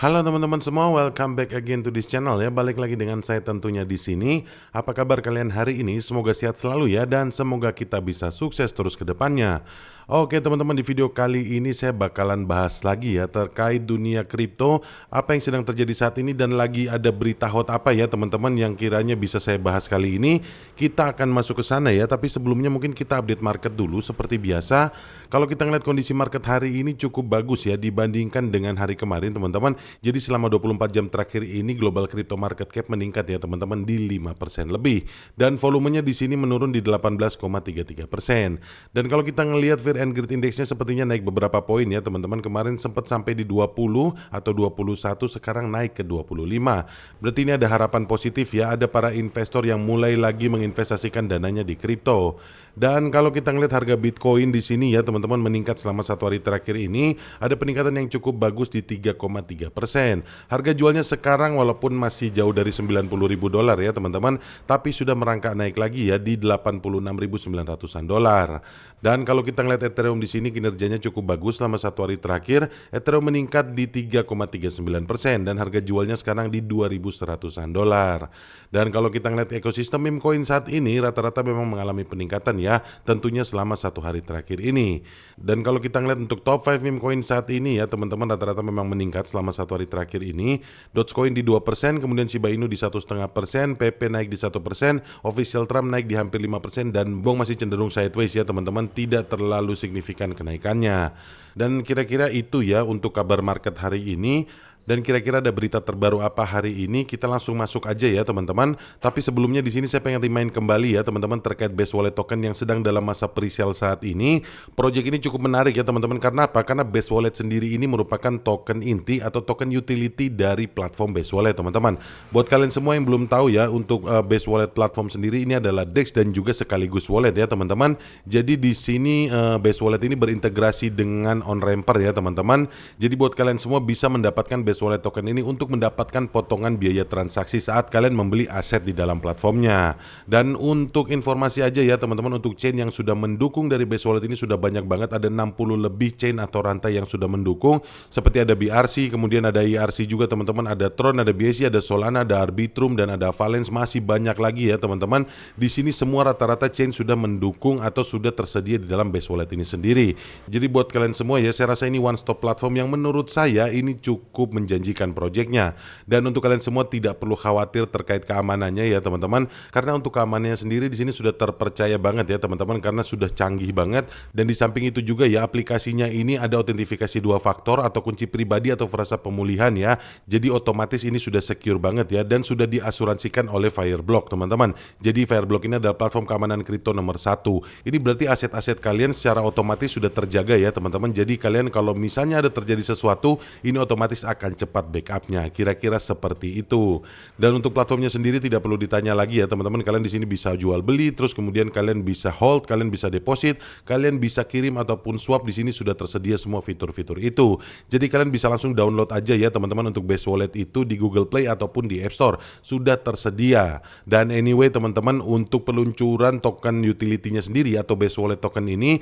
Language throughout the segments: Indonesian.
Halo teman-teman semua, welcome back again to this channel ya. Balik lagi dengan saya tentunya di sini. Apa kabar kalian hari ini? Semoga sehat selalu ya, dan semoga kita bisa sukses terus ke depannya. Oke teman-teman, di video kali ini saya bakalan bahas lagi ya terkait dunia kripto, apa yang sedang terjadi saat ini, dan lagi ada berita hot apa ya teman-teman yang kiranya bisa saya bahas kali ini. Kita akan masuk ke sana ya, tapi sebelumnya mungkin kita update market dulu seperti biasa. Kalau kita ngeliat kondisi market hari ini cukup bagus ya dibandingkan dengan hari kemarin teman-teman. Jadi selama 24 jam terakhir ini global crypto market cap meningkat ya teman-teman di 5% lebih, dan volumenya di sini menurun di 18,33%. Dan kalau kita ngelihat Fear and Greed Indexnya sepertinya naik beberapa poin ya teman-teman. Kemarin sempat sampai di 20 atau 21, sekarang naik ke 25. Berarti ini ada harapan positif ya, ada para investor yang mulai lagi menginvestasikan dananya di kripto. Dan kalau kita ngelihat harga Bitcoin di sini ya teman-teman meningkat selama satu hari terakhir ini, ada peningkatan yang cukup bagus di 3,3%. Harga jualnya sekarang walaupun masih jauh dari 90.000 dolar ya teman-teman, tapi sudah merangkak naik lagi ya di 86.900-an dolar. Dan kalau kita ngelihat Ethereum di sini kinerjanya cukup bagus selama satu hari terakhir. Ethereum meningkat di 3,39% dan harga jualnya sekarang di 2.100-an dolar. Dan kalau kita ngelihat ekosistem meme coin saat ini rata-rata memang mengalami peningkatan ya, tentunya selama satu hari terakhir ini. Dan kalau kita ngelihat untuk top 5 meme coin saat ini ya teman-teman, rata-rata memang meningkat selama satu hari terakhir ini. Dogecoin di 2%, kemudian Shiba Inu di 1,5%, PP naik di 1%, Official Trump naik di hampir 5%, dan BONG masih cenderung sideways ya teman-teman, tidak terlalu signifikan kenaikannya. Dan kira-kira itu ya untuk kabar market hari ini. Dan kira-kira ada berita terbaru apa hari ini? Kita langsung masuk aja ya teman-teman. Tapi sebelumnya di sini saya pengen remind kembali ya teman-teman terkait Base Wallet token yang sedang dalam masa pre-sale saat ini. Project ini cukup menarik ya teman-teman. Karena apa? Karena Base Wallet sendiri ini merupakan token inti atau token utility dari platform Base Wallet teman-teman. Buat kalian semua yang belum tahu ya, untuk Base Wallet platform sendiri ini adalah DEX dan juga sekaligus wallet ya teman-teman. Jadi di sini Base Wallet ini berintegrasi dengan on-ramper ya teman-teman. Jadi buat kalian semua bisa mendapatkan Base Wallet token ini untuk mendapatkan potongan biaya transaksi saat kalian membeli aset di dalam platformnya. Dan untuk informasi aja ya teman-teman, untuk chain yang sudah mendukung dari Base Wallet ini sudah banyak banget, ada 60 lebih chain atau rantai yang sudah mendukung, seperti ada BRC, kemudian ada IRC juga teman-teman, ada Tron, ada BSC, ada Solana, ada Arbitrum, dan ada Valence, masih banyak lagi ya teman-teman. Di sini semua rata-rata chain sudah mendukung atau sudah tersedia di dalam Base Wallet ini sendiri. Jadi buat kalian semua ya, saya rasa ini one stop platform yang menurut saya ini cukup menjanjikan proyeknya. Dan untuk kalian semua tidak perlu khawatir terkait keamanannya ya teman-teman, karena untuk keamanannya sendiri di sini sudah terpercaya banget ya teman-teman, karena sudah canggih banget. Dan di samping itu juga ya, aplikasinya ini ada autentifikasi 2 faktor atau kunci pribadi atau frasa pemulihan ya. Jadi otomatis ini sudah secure banget ya, dan sudah diasuransikan oleh Fireblock teman-teman. Jadi Fireblock ini adalah platform keamanan kripto nomor 1. Ini berarti aset-aset kalian secara otomatis sudah terjaga ya teman-teman. Jadi kalian kalau misalnya ada terjadi sesuatu, ini otomatis akan cepat backupnya, kira-kira seperti itu. Dan untuk platformnya sendiri tidak perlu ditanya lagi ya teman-teman, kalian di sini bisa jual beli, terus kemudian kalian bisa hold, kalian bisa deposit, kalian bisa kirim ataupun swap. Di sini sudah tersedia semua fitur-fitur itu. Jadi kalian bisa langsung download aja ya teman-teman untuk Base Wallet itu di Google Play ataupun di App Store, sudah tersedia. Dan anyway teman-teman, untuk peluncuran token utility-nya sendiri atau Base Wallet token ini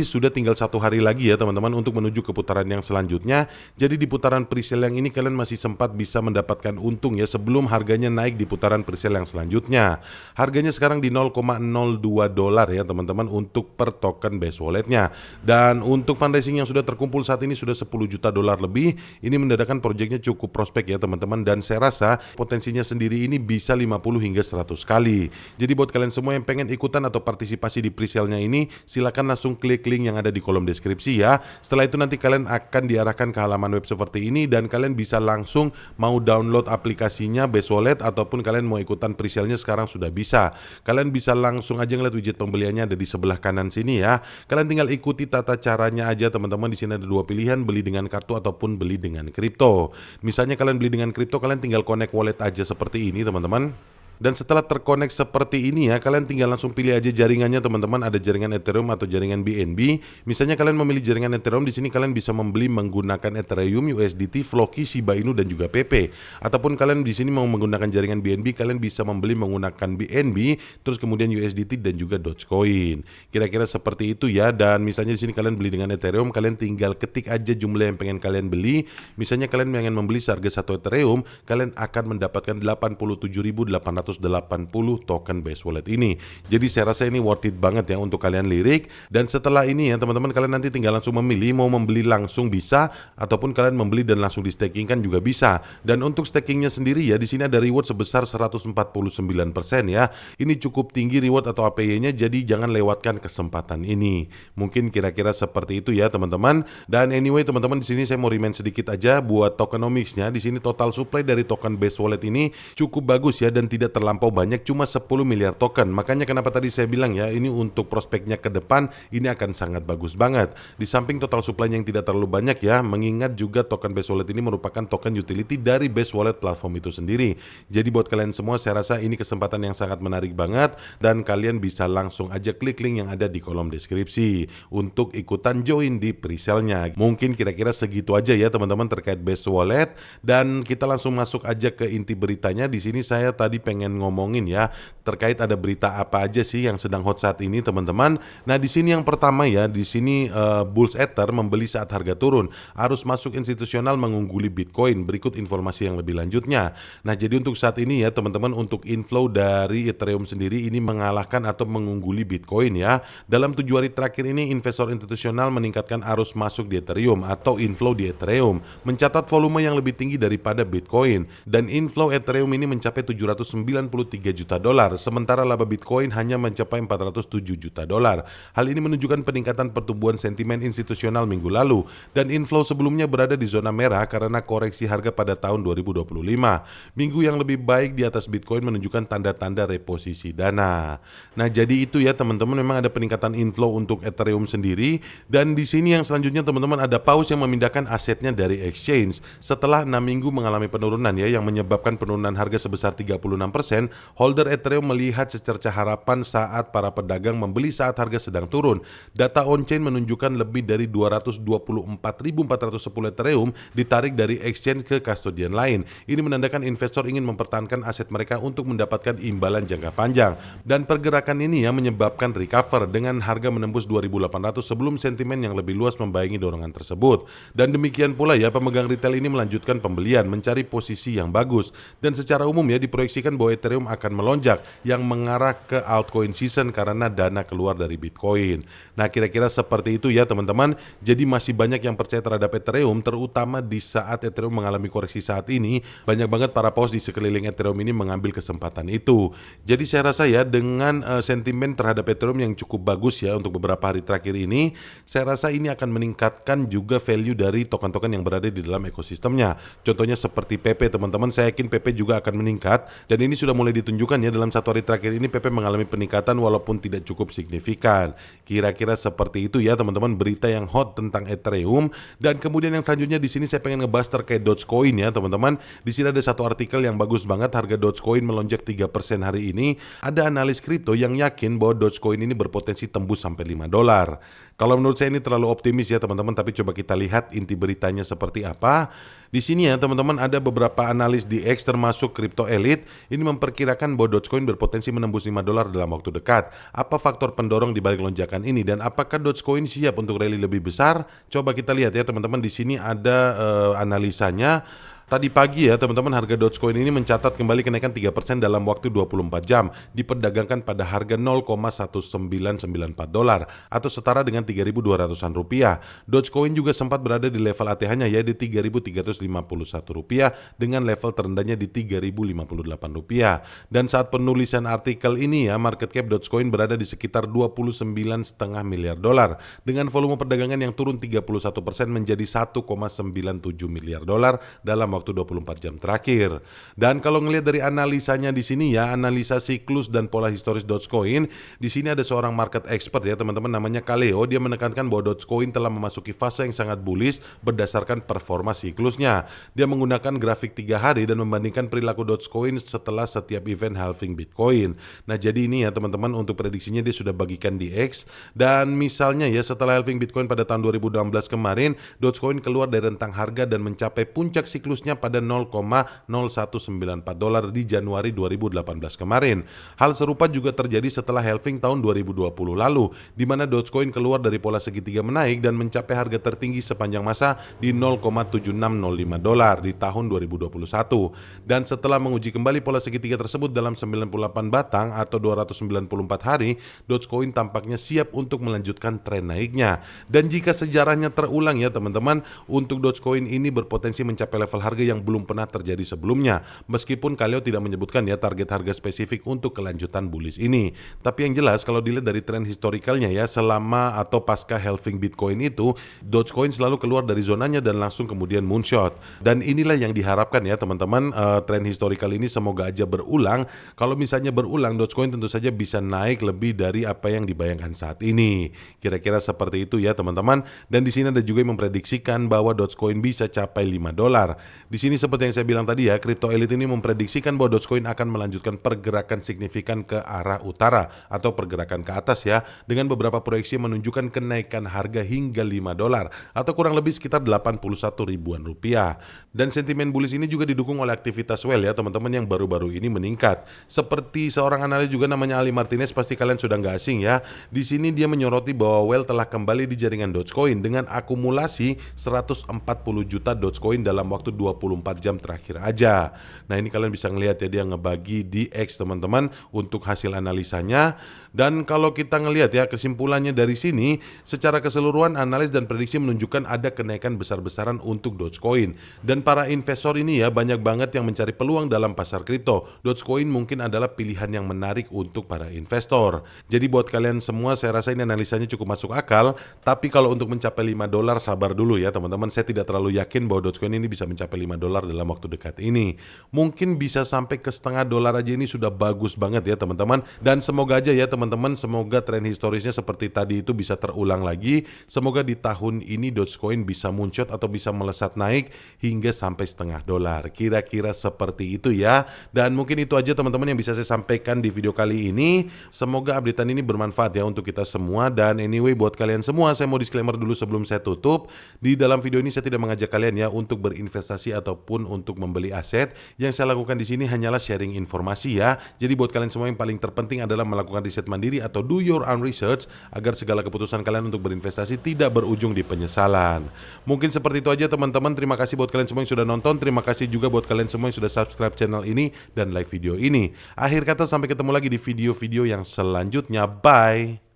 sudah tinggal satu hari lagi ya teman-teman untuk menuju ke putaran yang selanjutnya. Jadi di putaran pre-sale yang ini kalian masih sempat bisa mendapatkan untung ya sebelum harganya naik di putaran pre-sale yang selanjutnya. Harganya sekarang di 0,02 dolar ya teman-teman untuk per token Base Walletnya. Dan untuk fundraising yang sudah terkumpul saat ini sudah 10 juta dolar lebih. Ini mendadak proyeknya cukup prospek ya teman-teman, dan saya rasa potensinya sendiri ini bisa 50 hingga 100 kali. Jadi buat kalian semua yang pengen ikutan atau partisipasi di pre-sale-nya ini, silakan langsung klik link yang ada di kolom deskripsi ya. Setelah itu nanti kalian akan diarahkan ke halaman web seperti ini, dan kalian bisa langsung mau download aplikasinya Base Wallet ataupun kalian mau ikutan pre-sale-nya sekarang sudah bisa. Kalian bisa langsung aja ngeliat widget pembeliannya ada di sebelah kanan sini ya. Kalian tinggal ikuti tata caranya aja teman-teman. Di sini ada 2 pilihan, beli dengan kartu ataupun beli dengan kripto. Misalnya kalian beli dengan kripto, kalian tinggal connect wallet aja seperti ini teman-teman. Dan setelah terkonek seperti ini ya, kalian tinggal langsung pilih aja jaringannya teman-teman. Ada jaringan Ethereum atau jaringan BNB. Misalnya kalian memilih jaringan Ethereum, di sini kalian bisa membeli menggunakan Ethereum, USDT, Floki, Shiba Inu dan juga PP. Ataupun kalian di sini mau menggunakan jaringan BNB, kalian bisa membeli menggunakan BNB, terus kemudian USDT dan juga Dogecoin. Kira-kira seperti itu ya. Dan misalnya di sini kalian beli dengan Ethereum, kalian tinggal ketik aja jumlah yang pengen kalian beli. Misalnya kalian pengen membeli seharga 1 Ethereum, kalian akan mendapatkan 87.880 token Base Wallet ini. Jadi saya rasa ini worth it banget ya untuk kalian lirik. Dan setelah ini ya teman-teman, kalian nanti tinggal langsung memilih mau membeli langsung bisa, ataupun kalian membeli dan langsung di staking kan juga bisa. Dan untuk stakingnya sendiri ya, di sini ada reward sebesar 149% ya. Ini cukup tinggi reward atau APY-nya, jadi jangan lewatkan kesempatan ini. Mungkin kira-kira seperti itu ya teman-teman. Dan anyway teman-teman, di sini saya mau remind sedikit aja buat tokenomics-nya. Di sini total supply dari token Base Wallet ini cukup bagus ya, dan tidak terlampau banyak, cuma 10 miliar token. Makanya kenapa tadi saya bilang ya, ini untuk prospeknya ke depan ini akan sangat bagus banget. Di samping total supply yang tidak terlalu banyak ya, mengingat juga token Base Wallet ini merupakan token utility dari Base Wallet platform itu sendiri. Jadi buat kalian semua, saya rasa ini kesempatan yang sangat menarik banget, dan kalian bisa langsung aja klik link yang ada di kolom deskripsi untuk ikutan join di presale-nya. Mungkin kira-kira segitu aja ya teman-teman terkait Base Wallet, dan kita langsung masuk aja ke inti beritanya. Di sini saya tadi pengen ngomongin ya terkait ada berita apa aja sih yang sedang hot saat ini teman-teman. Nah di sini yang pertama ya, di sini Bulls Ether membeli saat harga turun. Arus masuk institusional mengungguli Bitcoin. Berikut informasi yang lebih lanjutnya. Nah jadi untuk saat ini ya teman-teman, untuk inflow dari Ethereum sendiri ini mengalahkan atau mengungguli Bitcoin ya. Dalam 7 hari terakhir ini investor institusional meningkatkan arus masuk di Ethereum atau inflow di Ethereum, mencatat volume yang lebih tinggi daripada Bitcoin. Dan inflow Ethereum ini mencapai 793 juta dolar, sementara laba Bitcoin hanya mencapai 407 juta dolar. Hal ini menunjukkan peningkatan pertumbuhan sentimen institusional minggu lalu, dan inflow sebelumnya berada di zona merah karena koreksi harga pada tahun 2025. Minggu yang lebih baik di atas Bitcoin menunjukkan tanda-tanda reposisi dana. Nah jadi itu ya teman-teman, memang ada peningkatan inflow untuk Ethereum sendiri. Dan di sini yang selanjutnya teman-teman, ada Paus yang memindahkan asetnya dari exchange setelah 6 minggu mengalami penurunan ya, yang menyebabkan penurunan harga sebesar 36%. Holder Ethereum melihat secercah harapan saat para pedagang membeli saat harga sedang turun. Data on-chain menunjukkan lebih dari 224.410 Ethereum ditarik dari exchange ke kustodian lain. Ini menandakan investor ingin mempertahankan aset mereka untuk mendapatkan imbalan jangka panjang. Dan pergerakan ini ya menyebabkan recover dengan harga menembus 2.800 sebelum sentimen yang lebih luas membayangi dorongan tersebut. Dan demikian pula ya, pemegang retail ini melanjutkan pembelian, mencari posisi yang bagus. Dan secara umum ya diproyeksikan bahwa Ethereum akan melonjak yang mengarah ke altcoin season karena dana keluar dari Bitcoin. Nah kira-kira seperti itu ya teman-teman. Jadi masih banyak yang percaya terhadap Ethereum, terutama di saat Ethereum mengalami koreksi saat ini. Banyak banget para paus di sekeliling Ethereum ini mengambil kesempatan itu. Jadi saya rasa ya dengan sentimen terhadap Ethereum yang cukup bagus ya untuk beberapa hari terakhir ini, saya rasa ini akan meningkatkan juga value dari token-token yang berada di dalam ekosistemnya. Contohnya seperti PP teman-teman, saya yakin PP juga akan meningkat, dan ini sudah mulai ditunjukkan ya dalam 1 hari terakhir ini PP mengalami peningkatan walaupun tidak cukup signifikan. Kira-kira seperti itu ya teman-teman berita yang hot tentang Ethereum. Dan kemudian yang selanjutnya di sini saya pengen ngebahas terkait Dogecoin ya teman-teman. Di sini ada satu artikel yang bagus banget, harga Dogecoin melonjak 3% hari ini. Ada analis kripto yang yakin bahwa Dogecoin ini berpotensi tembus sampai $5. Kalau menurut saya ini terlalu optimis ya teman-teman, tapi coba kita lihat inti beritanya seperti apa. Di sini ya teman-teman ada beberapa analis di X termasuk Crypto Elite ini memperkirakan bahwa Dogecoin berpotensi menembus $5 dalam waktu dekat. Apa faktor pendorong di balik lonjakan ini, dan apakah Dogecoin siap untuk rally lebih besar? Coba kita lihat ya teman-teman, di sini ada analisanya. Tadi pagi ya teman-teman, harga Dogecoin ini mencatat kembali kenaikan 3% dalam waktu 24 jam, diperdagangkan pada harga $0,1994 atau setara dengan 3.200-an rupiah. Dogecoin juga sempat berada di level ATH-nya ya di 3.351 rupiah dengan level terendahnya di 3.058 rupiah. Dan saat penulisan artikel ini ya, market cap Dogecoin berada di sekitar $29,5 miliar dengan volume perdagangan yang turun 31% menjadi $1,97 miliar dalam waktu 24 jam terakhir. Dan kalau ngelihat dari analisanya di sini ya, analisa siklus dan pola historis Dogecoin, di sini ada seorang market expert ya teman-teman, namanya Kaleo. Dia menekankan bahwa Dogecoin telah memasuki fase yang sangat bullish berdasarkan performa siklusnya. Dia menggunakan grafik 3 hari dan membandingkan perilaku Dogecoin setelah setiap event halving Bitcoin. Nah, jadi ini ya teman-teman, untuk prediksinya dia sudah bagikan di X. Dan misalnya ya, setelah halving Bitcoin pada tahun 2016 kemarin, Dogecoin keluar dari rentang harga dan mencapai puncak siklusnya pada $0,0194 di Januari 2018 kemarin. Hal serupa juga terjadi setelah halving tahun 2020 lalu, di mana Dogecoin keluar dari pola segitiga menaik dan mencapai harga tertinggi sepanjang masa di $0,7605 di tahun 2021. Dan setelah menguji kembali pola segitiga tersebut dalam 98 batang atau 294 hari, Dogecoin tampaknya siap untuk melanjutkan tren naiknya. Dan jika sejarahnya terulang ya teman-teman, untuk Dogecoin ini berpotensi mencapai level harga yang belum pernah terjadi sebelumnya. Meskipun Kaleo tidak menyebutkan ya target harga spesifik untuk kelanjutan bullish ini. Tapi yang jelas kalau dilihat dari tren historikalnya ya, selama atau pasca halving Bitcoin itu, Dogecoin selalu keluar dari zonanya dan langsung kemudian moonshot. Dan inilah yang diharapkan ya teman-teman, tren historikal ini semoga aja berulang. Kalau misalnya berulang, Dogecoin tentu saja bisa naik lebih dari apa yang dibayangkan saat ini. Kira-kira seperti itu ya teman-teman. Dan di sini ada juga yang memprediksikan bahwa Dogecoin bisa capai $5. Di sini seperti yang saya bilang tadi ya, Crypto Elite ini memprediksikan bahwa Dogecoin akan melanjutkan pergerakan signifikan ke arah utara atau pergerakan ke atas ya, dengan beberapa proyeksi menunjukkan kenaikan harga hingga $5 atau kurang lebih sekitar 81 ribuan rupiah. Dan sentimen bullish ini juga didukung oleh aktivitas whale ya teman-teman yang baru-baru ini meningkat. Seperti seorang analis juga namanya Ali Martinez, pasti kalian sudah nggak asing ya. Di sini dia menyoroti bahwa whale telah kembali di jaringan Dogecoin dengan akumulasi 140 juta Dogecoin dalam waktu 24 jam terakhir aja. Nah, ini kalian bisa ngelihat ya, dia ngebagi di X teman-teman untuk hasil analisanya. Dan kalau kita ngelihat ya kesimpulannya dari sini, secara keseluruhan analis dan prediksi menunjukkan ada kenaikan besar-besaran untuk Dogecoin. Dan para investor ini ya banyak banget yang mencari peluang dalam pasar kripto. Dogecoin mungkin adalah pilihan yang menarik untuk para investor. Jadi buat kalian semua, saya rasa ini analisanya cukup masuk akal. Tapi kalau untuk mencapai $5, sabar dulu ya teman-teman. Saya tidak terlalu yakin bahwa Dogecoin ini bisa mencapai $5 dalam waktu dekat ini. Mungkin bisa sampai ke $0,5 aja, ini sudah bagus banget ya teman-teman. Dan semoga aja ya teman-teman, semoga tren historisnya seperti tadi itu bisa terulang lagi. Semoga di tahun ini Dogecoin bisa moonshot atau bisa melesat naik hingga sampai $0,5. Kira-kira seperti itu ya. Dan mungkin itu aja teman-teman yang bisa saya sampaikan di video kali ini. Semoga updatean ini bermanfaat ya untuk kita semua. Dan anyway, buat kalian semua, saya mau disclaimer dulu sebelum saya tutup. Di dalam video ini saya tidak mengajak kalian ya untuk berinvestasi ataupun untuk membeli aset. Yang saya lakukan di sini hanyalah sharing informasi ya. Jadi buat kalian semua, yang paling terpenting adalah melakukan riset mandiri atau do your own research agar segala keputusan kalian untuk berinvestasi tidak berujung di penyesalan. Mungkin seperti itu aja teman-teman. Terima kasih buat kalian semua yang sudah nonton. Terima kasih juga buat kalian semua yang sudah subscribe channel ini dan like video ini. Akhir kata, sampai ketemu lagi di video-video yang selanjutnya. Bye.